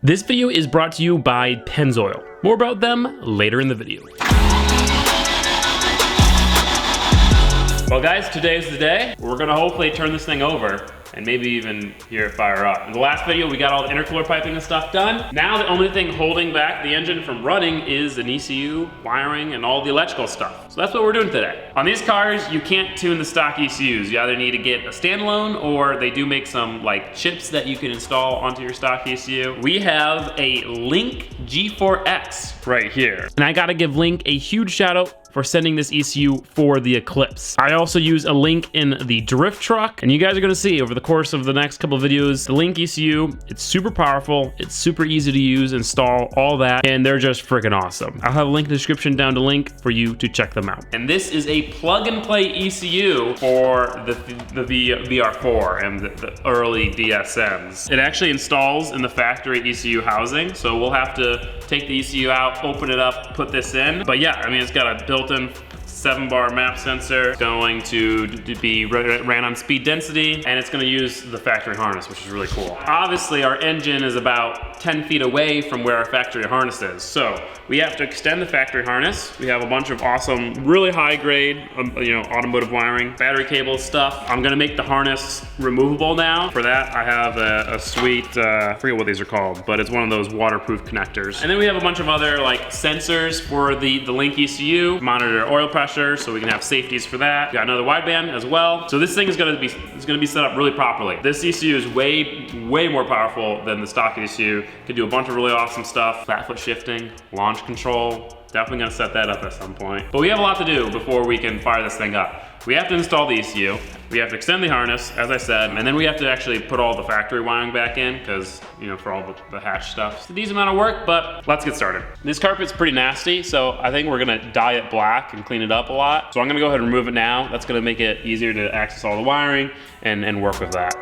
This video is brought to you by Pennzoil. More about them later in the video. Well guys, today's the day. We're gonna hopefully turn this thing over and maybe even hear it fire up. In the last video, we got all the intercooler piping and stuff done. Now the only thing holding back the engine from running is an ECU, wiring, and all the electrical stuff. So that's what we're doing today. On these cars, you can't tune the stock ECUs. You either need to get a standalone or they do make some like chips that you can install onto your stock ECU. We have a Link G4X right here. And I gotta give Link a huge shout out for sending this ECU for the Eclipse. I also use a Link in the drift truck, and you guys are gonna see over the course of the next couple of videos, the Link ECU, it's super powerful, it's super easy to use, install, all that, and they're just freaking awesome. I'll have a link in the description down to Link for you to check them out. And this is a plug and play ECU for the VR4 and the early DSMs. It actually installs in the factory ECU housing, so we'll have to take the ECU out, open it up, put this in. But yeah, I mean, it's got a built-in 7-bar map sensor, going to be ran on speed density, and it's gonna use the factory harness, which is really cool. Obviously, our engine is about 10 feet away from where our factory harness is, so we have to extend the factory harness. We have a bunch of awesome, really high grade, automotive wiring, battery cable stuff. I'm gonna make the harness removable now. For that, I have a sweet, I forget what these are called, but it's one of those waterproof connectors. And then we have a bunch of other like sensors for the Link ECU, monitor oil pressure, so we can have safeties for that. Got another wideband as well. So this thing is gonna be set up really properly. This ECU is way more powerful than the stock ECU. Can do a bunch of really awesome stuff. Flat foot shifting, launch control. Definitely gonna set that up at some point. But we have a lot to do before we can fire this thing up. We have to install the ECU, we have to extend the harness, as I said, and then we have to actually put all the factory wiring back in, because, for all the hatch stuff. It's a decent amount of work, but let's get started. This carpet's pretty nasty, so I think we're gonna dye it black and clean it up a lot. So I'm gonna go ahead and remove it now. That's gonna make it easier to access all the wiring and work with that.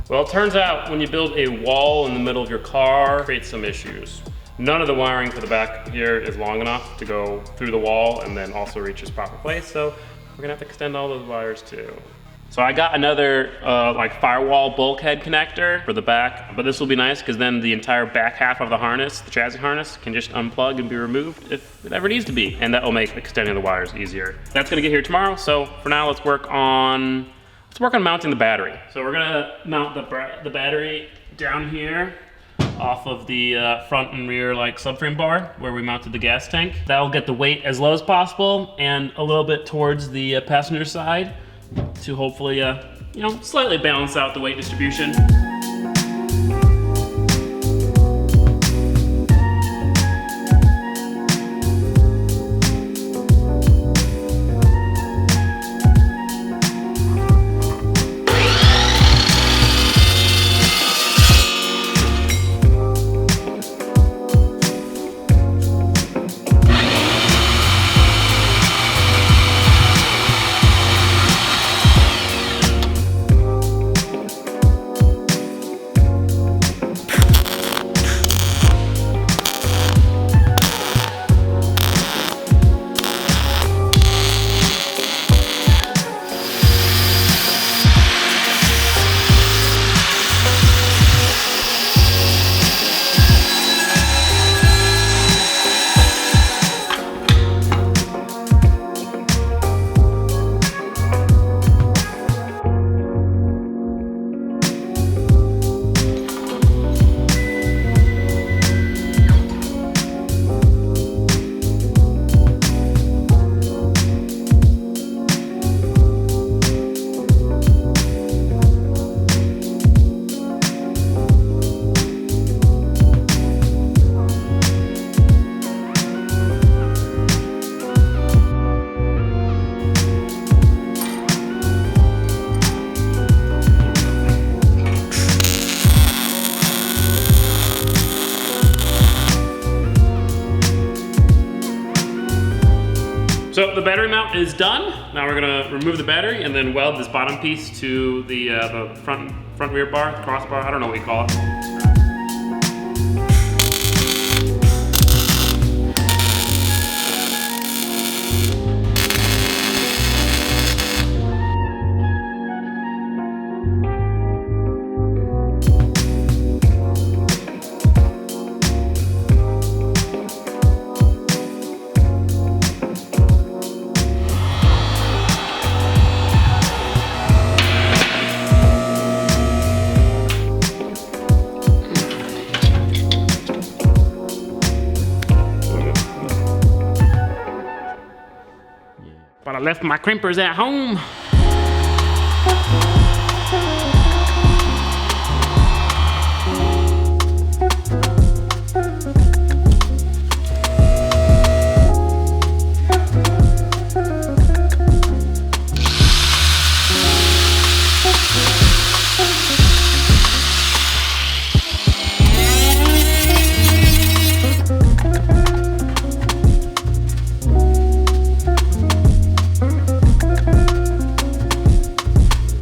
Well, it turns out when you build a wall in the middle of your car, it creates some issues. None of the wiring for the back here is long enough to go through the wall and then also reach its proper place, so we're gonna have to extend all those wires too. So I got another like firewall bulkhead connector for the back, but this will be nice because then the entire back half of the harness, the chassis harness, can just unplug and be removed if it ever needs to be, and that will make extending the wires easier. That's gonna get here tomorrow, so for now let's work on mounting the battery. So we're gonna mount the battery down here off of the front and rear like subframe bar where we mounted the gas tank. That'll get the weight as low as possible and a little bit towards the passenger side to hopefully, slightly balance out the weight distribution. So the battery mount is done. Now we're gonna remove the battery and then weld this bottom piece to the front rear bar, crossbar, I don't know what you call it. But I left my crimpers at home.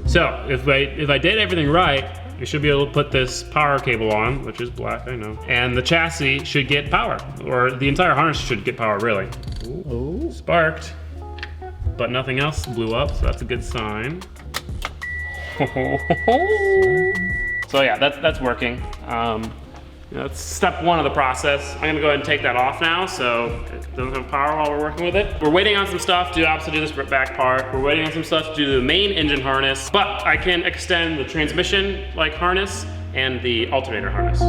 So if I did everything right, you should be able to put this power cable on, which is black, I know. And the chassis should get power, or the entire harness should get power, really. Ooh. Sparked, but nothing else blew up, so that's a good sign. So yeah, that's working. That's step one of the process. I'm gonna go ahead and take that off now, so it doesn't have power while we're working with it. We're waiting on some stuff to obviously do this back part. We're waiting on some stuff to do the main engine harness, but I can extend the transmission harness and the alternator harness.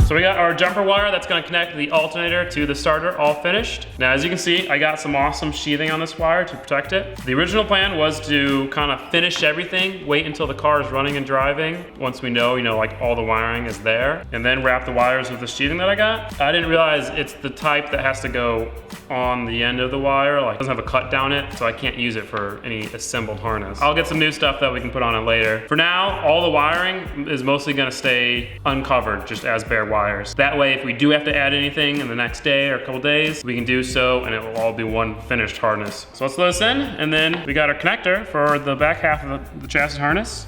So we got our jumper wire that's gonna connect the alternator to the starter all finished. Now, as you can see, I got some awesome sheathing on this wire to protect it. The original plan was to kind of finish everything, wait until the car is running and driving, once we know, all the wiring is there, and then wrap the wires with the sheathing that I got. I didn't realize it's the type that has to go on the end of the wire, it doesn't have a cut down it, so I can't use it for any assembled harness. I'll get some new stuff that we can put on it later. For now, all the wiring is mostly gonna stay uncovered, just as bare wires. That way, if we do have to add anything in the next day or a couple days, we can do so and it will all be one finished harness. So let's throw this in, and then we got our connector for the back half of the chassis harness.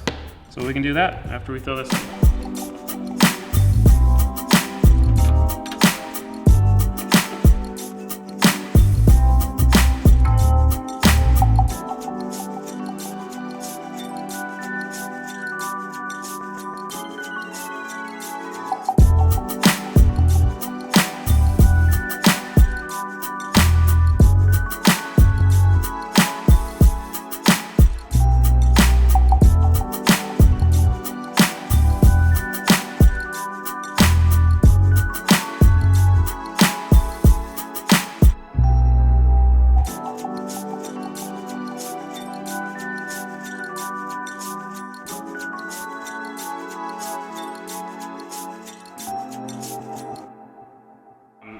So we can do that after we throw this in.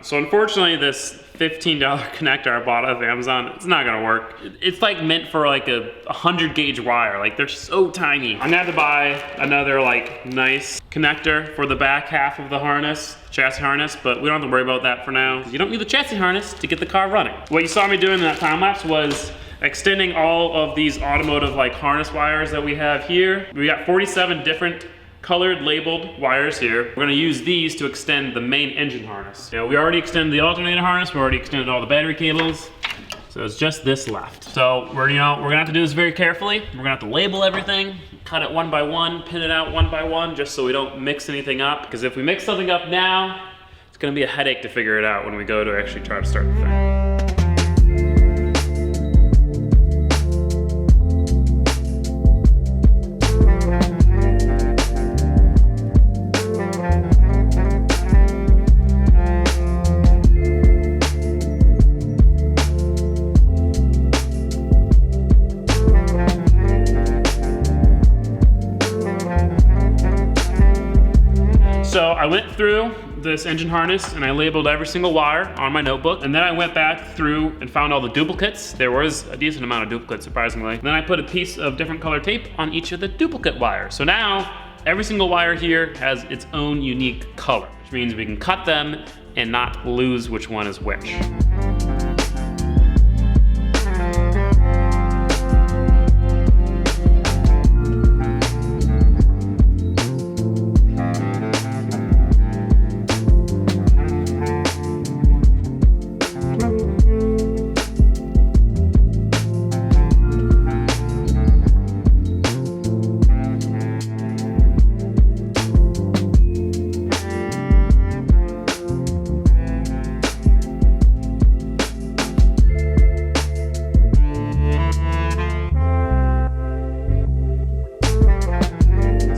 So unfortunately, this $15 connector I bought off Amazon, it's not gonna work. It's like meant for like a 100 gauge wire. Like they're so tiny. I'm gonna have to buy another like nice connector for the back half of the harness, chassis harness, but we don't have to worry about that for now. You don't need the chassis harness to get the car running. What you saw me doing in that time lapse was extending all of these automotive like harness wires that we have here. We got 47 different colored labeled wires here. We're gonna use these to extend the main engine harness. You know, we already extended the alternator harness, we already extended all the battery cables, so it's just this left. So we're gonna have to do this very carefully. We're gonna have to label everything, cut it one by one, pin it out one by one, just so we don't mix anything up. Because if we mix something up now, it's gonna be a headache to figure it out when we go to actually try to start the thing. So I went through this engine harness and I labeled every single wire on my notebook, and then I went back through and found all the duplicates. There was a decent amount of duplicates, surprisingly. And then I put a piece of different color tape on each of the duplicate wires. So now every single wire here has its own unique color, which means we can cut them and not lose which one is which.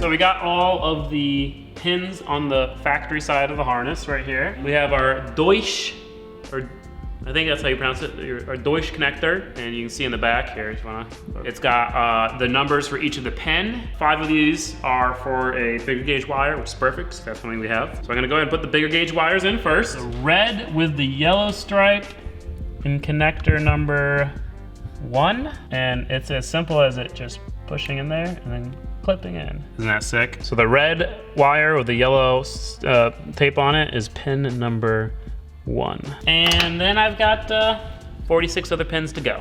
So we got all of the pins on the factory side of the harness right here. We have our Deutsch, or I think that's how you pronounce it, our Deutsch connector, and you can see in the back here, if you wanna, it's got the numbers for each of the pin. 5 of these are for a bigger gauge wire, which is perfect, because that's something we have. So I'm gonna go ahead and put the bigger gauge wires in first. The red with the yellow stripe in connector number 1, and it's as simple as it just pushing in there and then clipping in. Isn't that sick? So the red wire with the yellow tape on it is pin number 1. And then I've got 46 other pins to go.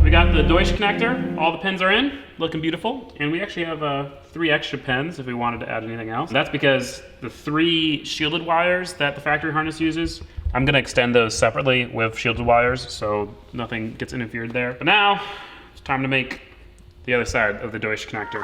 We got the Deutsch connector, all the pins are in, looking beautiful. And we actually have 3 extra pins if we wanted to add anything else. That's because the 3 shielded wires that the factory harness uses, I'm gonna extend those separately with shielded wires so nothing gets interfered there. But now, it's time to make the other side of the Deutsch connector.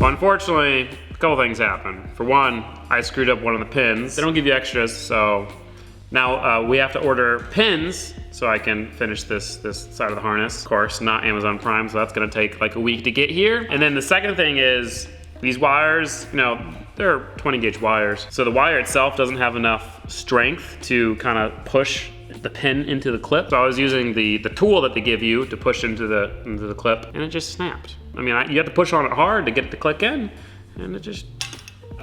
Unfortunately, a couple things happened. For one, I screwed up one of the pins. They don't give you extras, so now we have to order pins so I can finish this side of the harness. Of course, not Amazon Prime, so that's gonna take like a week to get here. And then the second thing is, these wires, you know, they're 20 gauge wires. So the wire itself doesn't have enough strength to kind of push the pin into the clip. So I was using the tool that they give you to push into the clip, and it just snapped. I mean, you have to push on it hard to get it to click in, and it just...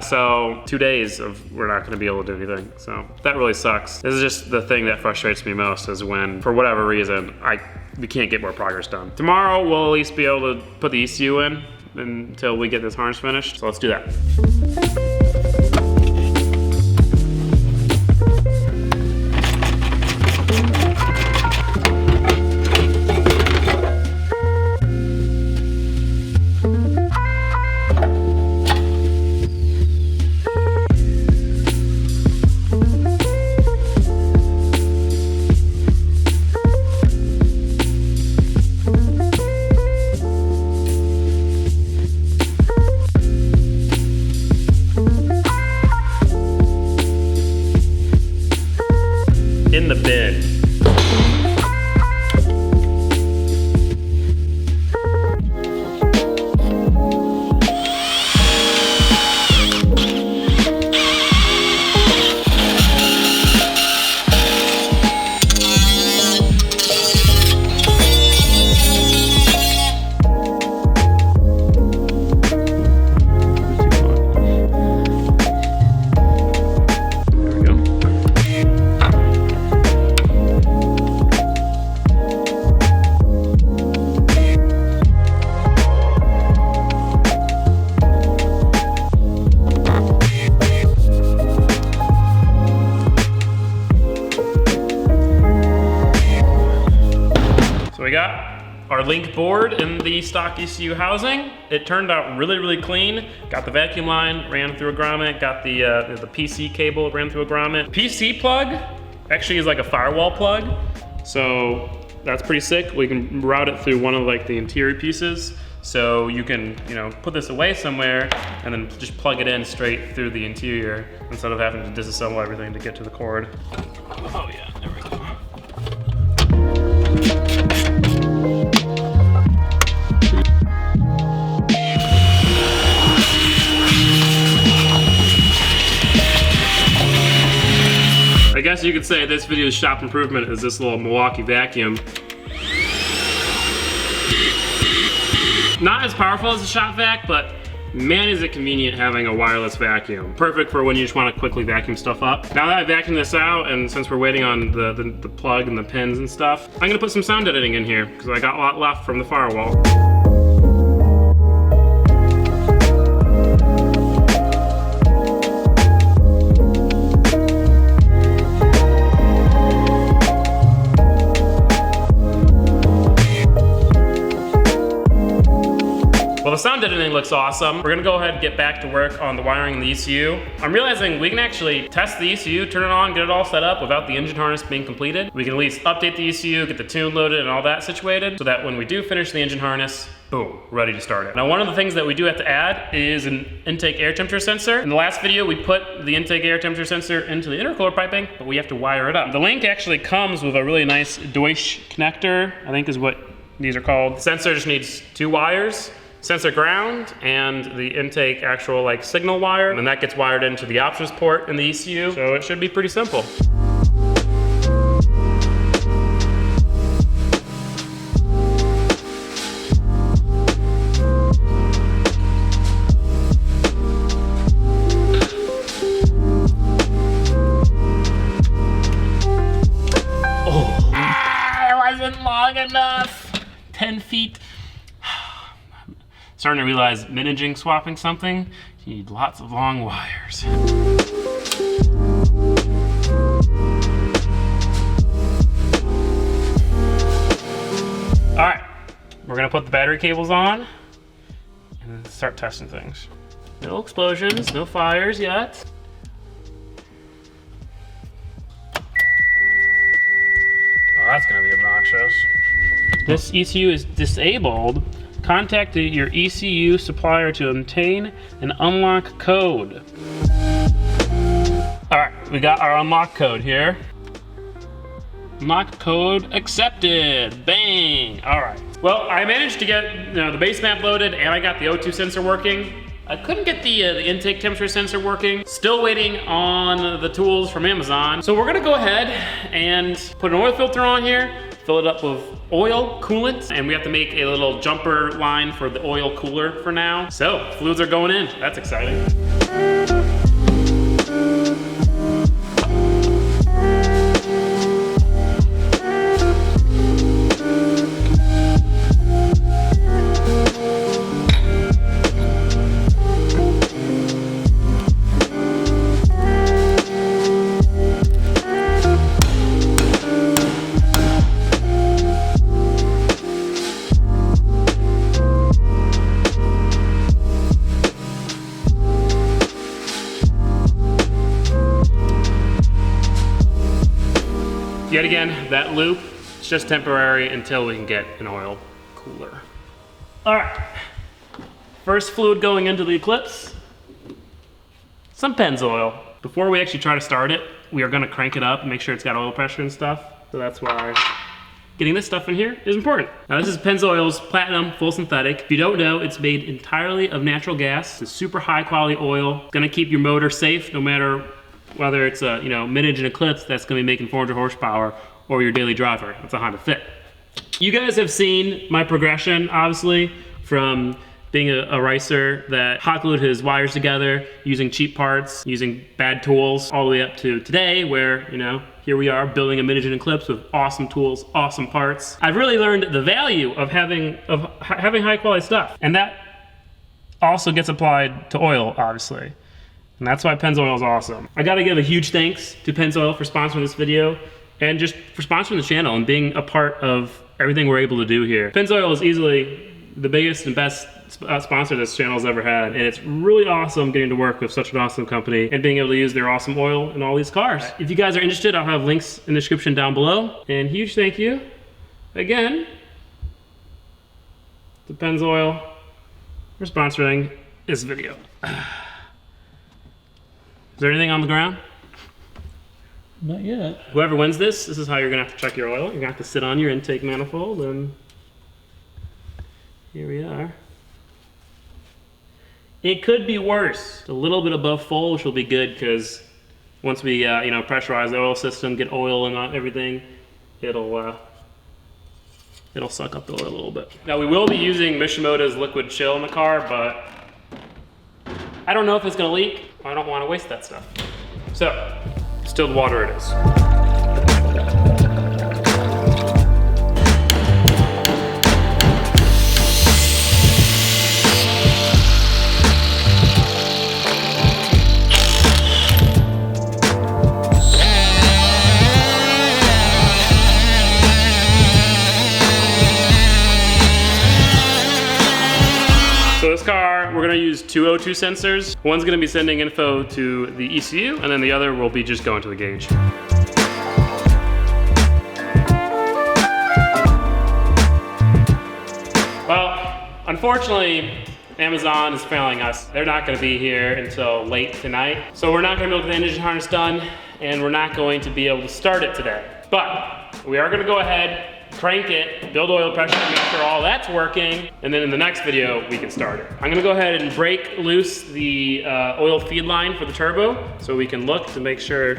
So 2 days of we're not gonna be able to do anything. So that really sucks. This is just the thing that frustrates me most, is when, for whatever reason, we can't get more progress done. Tomorrow, we'll at least be able to put the ECU in until we get this harness finished. So let's do that. in the bin. We got our link board in the stock ECU housing. It turned out really, really clean. Got the vacuum line, ran through a grommet. Got the PC cable, ran through a grommet. PC plug actually is like a firewall plug. So that's pretty sick. We can route it through one of like the interior pieces. So you can, put this away somewhere and then just plug it in straight through the interior instead of having to disassemble everything to get to the cord. Oh yeah, there we go. I guess you could say this video's shop improvement is this little Milwaukee vacuum. Not as powerful as a shop vac, but man is it convenient having a wireless vacuum. Perfect for when you just want to quickly vacuum stuff up. Now that I vacuumed this out, and since we're waiting on the plug and the pins and stuff, I'm gonna put some sound editing in here, because I got a lot left from the firewall. Well, the sound editing looks awesome. We're gonna go ahead and get back to work on the wiring in the ECU. I'm realizing we can actually test the ECU, turn it on, get it all set up without the engine harness being completed. We can at least update the ECU, get the tune loaded and all that situated, so that when we do finish the engine harness, boom, ready to start it. Now, one of the things that we do have to add is an intake air temperature sensor. In the last video, we put the intake air temperature sensor into the intercooler piping, but we have to wire it up. The link actually comes with a really nice Deutsch connector, I think is what these are called. The sensor just needs 2 wires. Sensor ground and the intake actual like signal wire, and that gets wired into the options port in the ECU, so it should be pretty simple. It wasn't long enough. 10 feet. Starting to realize managing swapping something, you need lots of long wires. All right, we're gonna put the battery cables on and start testing things. No explosions, no fires yet. Oh, that's gonna be obnoxious. This ECU is disabled. Contact your ECU supplier to obtain an unlock code. All right, we got our unlock code here. Unlock code accepted, bang. All right. Well, I managed to get the base map loaded and I got the O2 sensor working. I couldn't get the intake temperature sensor working. Still waiting on the tools from Amazon. So we're gonna go ahead and put an oil filter on here, fill it up with oil, coolant, and we have to make a little jumper line for the oil cooler for now. So, fluids are going in. That's exciting. Yet again, that loop is just temporary until we can get an oil cooler. All right, first fluid going into the Eclipse, some Pennzoil. Before we actually try to start it, we are gonna crank it up and make sure it's got oil pressure and stuff. So that's why getting this stuff in here is important. Now this is Pennzoil's Platinum Full Synthetic. If you don't know, it's made entirely of natural gas. It's super high quality oil. It's gonna keep your motor safe no matter whether it's a mid-engine Eclipse that's gonna be making 400 horsepower or your daily driver. It's a Honda Fit. You guys have seen my progression, obviously, from being a racer that hot glued his wires together, using cheap parts, using bad tools, all the way up to today where, here we are building a mid-engine Eclipse with awesome tools, awesome parts. I've really learned the value of having high quality stuff. And that also gets applied to oil, obviously. And that's why Pennzoil is awesome. I gotta give a huge thanks to Pennzoil for sponsoring this video and just for sponsoring the channel and being a part of everything we're able to do here. Pennzoil is easily the biggest and best sponsor this channel's ever had, and it's really awesome getting to work with such an awesome company and being able to use their awesome oil in all these cars. If you guys are interested, I'll have links in the description down below. And huge thank you again to Pennzoil for sponsoring this video. Is there anything on the ground? Not yet. Whoever wins this is how you're gonna have to check your oil. You're gonna have to sit on your intake manifold, and here we are. It could be worse. It's a little bit above full, which will be good because once we pressurize the oil system, get oil and everything, it'll suck up the oil a little bit. Now we will be using Mishimoto's liquid chill in the car, but I don't know if it's gonna leak. I don't want to waste that stuff. So, distilled water it is. So this car, we're gonna use two O2 sensors. One's gonna be sending info to the ECU, and then the other will be just going to the gauge. Well, unfortunately, Amazon is failing us. They're not gonna be here until late tonight. So we're not gonna be able to get the engine harness done, and we're not going to be able to start it today. But we are gonna go ahead, crank it, build oil pressure, make sure all that's working, and then in the next video, we can start it. I'm gonna go ahead and break loose the oil feed line for the turbo so we can look to make sure,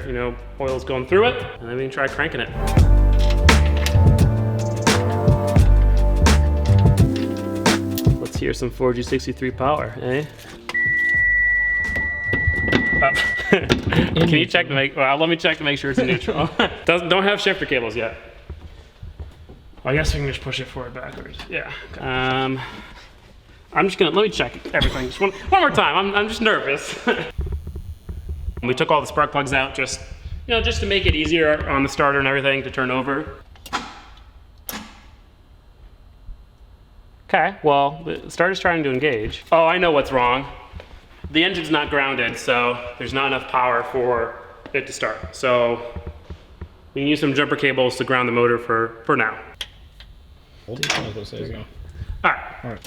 oil's going through it, and then we can try cranking it. Let's hear some 4G63 power, eh? Can you check to make, well, let me check to make sure it's in neutral. Don't have shifter cables yet. Well, I guess we can just push it forward backwards. Yeah. I'm just gonna, let me check everything. Just one more time, I'm just nervous. We took all the spark plugs out just to make it easier on the starter and everything to turn over. Okay, well, the starter's trying to engage. Oh, I know what's wrong. The engine's not grounded, so there's not enough power for it to start. So we can use some jumper cables to ground the motor for now. All right.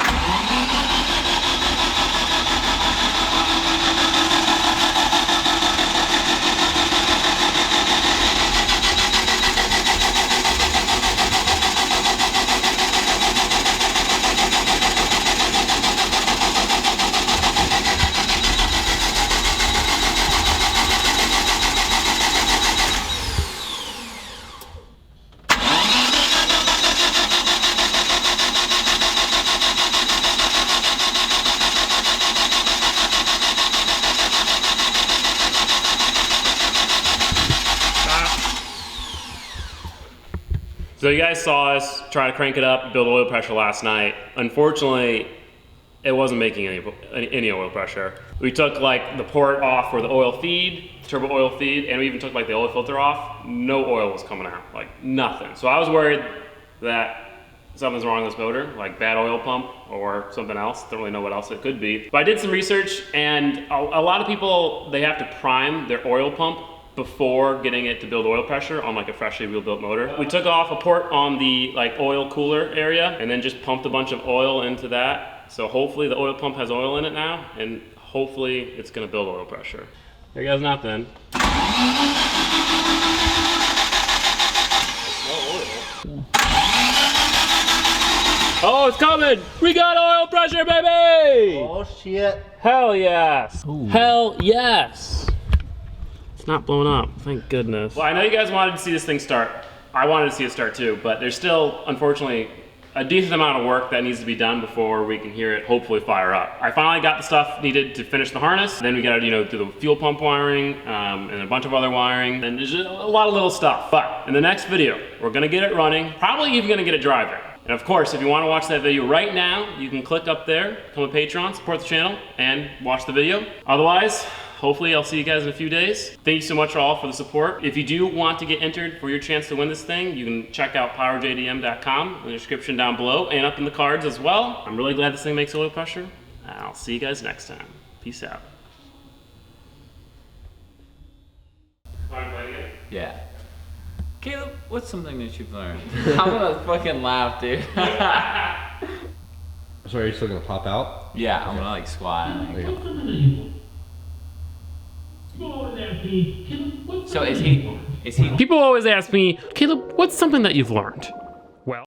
So you guys saw us try to crank it up, build oil pressure last night. Unfortunately, it wasn't making any oil pressure. We took like the port off for the oil feed, turbo oil feed, and we even took like the oil filter off. No oil was coming out, like nothing. So I was worried that something's wrong with this motor, like bad oil pump or something else. Don't really know what else it could be. But I did some research, and a lot of people, they have to prime their oil pump before getting it to build oil pressure on like a freshly wheel-built motor. We took off a port on the like oil cooler area and then just pumped a bunch of oil into that. So hopefully the oil pump has oil in it now, and hopefully it's gonna build oil pressure. There goes nothing. Oh, it's coming! We got oil pressure, baby! Oh shit. Hell yes! Ooh. Hell yes! It's not blowing up, thank goodness. Well, I know you guys wanted to see this thing start. I wanted to see it start too, but there's still, unfortunately, a decent amount of work that needs to be done before we can hear it hopefully fire up. I finally got the stuff needed to finish the harness. Then we got to, do the fuel pump wiring and a bunch of other wiring. And there's just a lot of little stuff. But in the next video, we're gonna get it running. Probably even gonna get it driving. And of course, if you want to watch that video right now, you can click up there, become a Patreon, support the channel, and watch the video. Otherwise, hopefully I'll see you guys in a few days. Thank you so much all for the support. If you do want to get entered for your chance to win this thing, you can check out powerjdm.com in the description down below and up in the cards as well. I'm really glad this thing makes oil pressure. I'll see you guys next time. Peace out. Want to play again? Yeah. Caleb, what's something that you've learned? I'm gonna fucking laugh, dude. So are you still gonna pop out? Yeah, I'm gonna like squat. There you go. So is he? People always ask me, Caleb, what's something that you've learned?